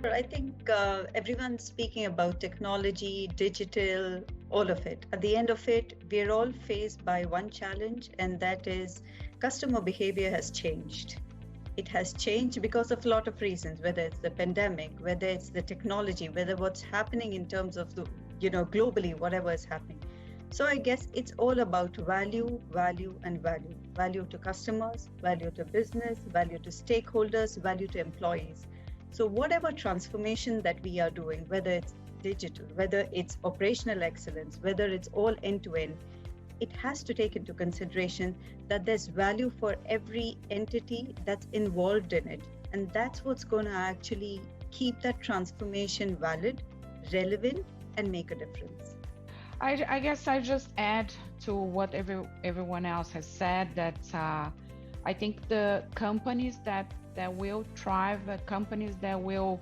Sure. I think everyone's speaking about technology, digital, all of it. At the end of it, we're all faced by one challenge, and that is customer behavior has changed. It has changed because of a lot of reasons, whether it's the pandemic, whether it's the technology, whether what's happening in terms of the, globally, whatever is happening. So I guess it's all about value, value, and value. Value to customers, value to business, value to stakeholders, value to employees. So whatever transformation that we are doing, whether it's digital, whether it's operational excellence, whether it's all end-to-end, it has to take into consideration that there's value for every entity that's involved in it. And that's what's going to actually keep that transformation valid, relevant, and make a difference. I guess I just add to what everyone else has said that I think the companies that will thrive, the companies that will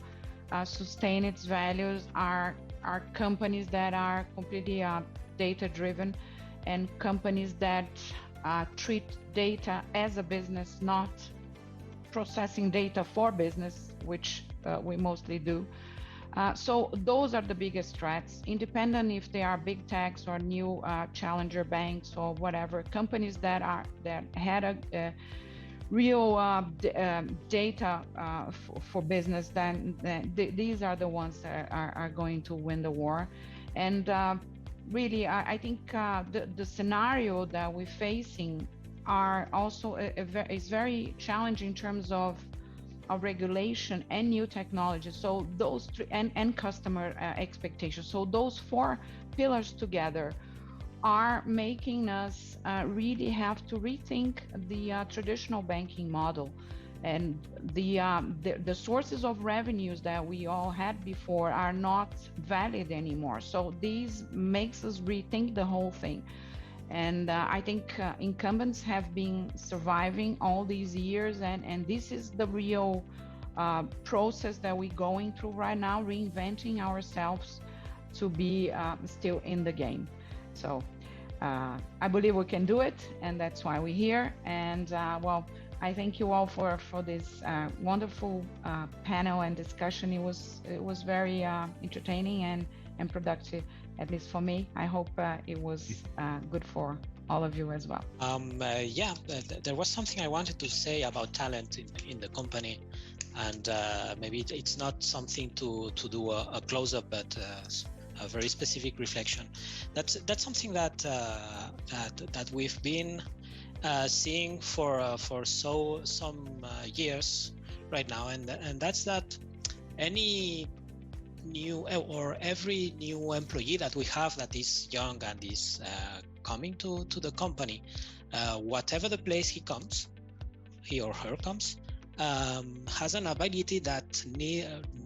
sustain its values are companies that are completely data-driven, and companies that treat data as a business, not processing data for business, which we mostly do. So those are the biggest threats, independent if they are big techs or new challenger banks or whatever. Companies that had a real data for business, then these are the ones that are going to win the war. And really, I think the scenario that we're facing are also is very challenging in terms of regulation and new technology. So those three, and customer expectations. So those four pillars together are making us really have to rethink the traditional banking model, and the sources of revenues that we all had before are not valid anymore. So these makes us rethink the whole thing. And I think incumbents have been surviving all these years, and this is the real process that we're going through right now, reinventing ourselves to be still in the game. So I believe we can do it, and that's why we're here. And well, I thank you all for this wonderful panel and discussion. It was very entertaining and productive, at least for me. I hope it was good for all of you as well. Yeah, there was something I wanted to say about talent in the company, and maybe it's not something to do a close-up, but a very specific reflection. That's something that we've been seeing for some years right now, and that's that any new or every new employee that we have that is young and is coming to the company, whatever the place he or her comes, has an ability that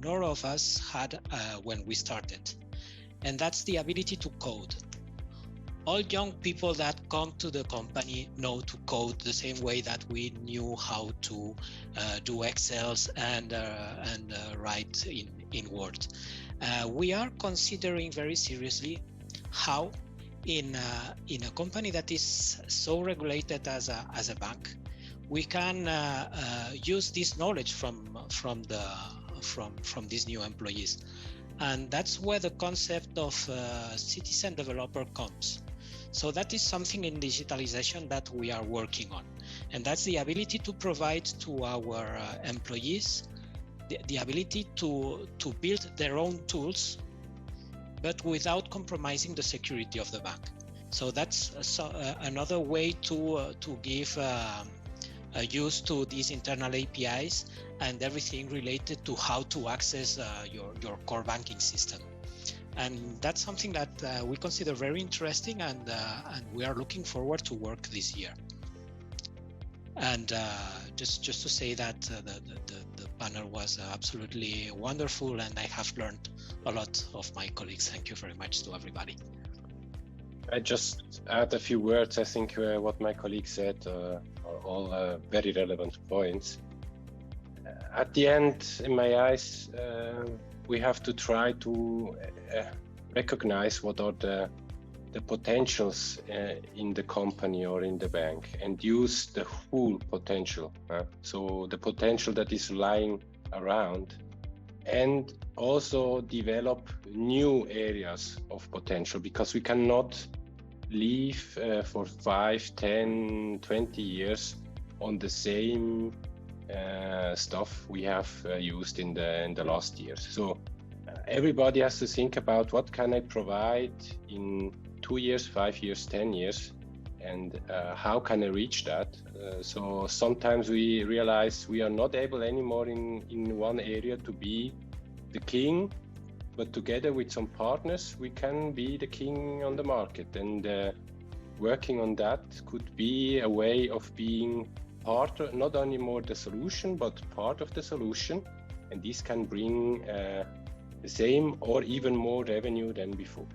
none of us had when we started, and that's the ability to code. All young people that come to the company know to code the same way that we knew how to do Excels and write in Word. We are considering very seriously how in a company that is so regulated as a bank, we can use this knowledge from these new employees. And that's where the concept of citizen developer comes. So that is something in digitalization that we are working on. And that's the ability to provide to our employees the ability to build their own tools, but without compromising the security of the bank. So that's another way to give a use to these internal APIs and everything related to how to access your core banking system. And that's something that we consider very interesting, and we are looking forward to work this year. And just to say that the panel was absolutely wonderful, and I have learned a lot of my colleagues. Thank you very much to everybody. I just add a few words. I think what my colleagues said are all very relevant points. At the end, in my eyes, we have to try to recognize what are the potentials in the company or in the bank, and use the full potential. So the potential that is lying around, and also develop new areas of potential, because we cannot live for 5, 10, 20 years on the same stuff we have used in the last years. So everybody has to think about what can I provide in 2 years, 5 years, 10 years, and how can I reach that? So sometimes we realize we are not able anymore in one area to be the king, but together with some partners, we can be the king on the market. And working on that could be a way of being part of, not only more the solution, but part of the solution. And this can bring the same or even more revenue than before.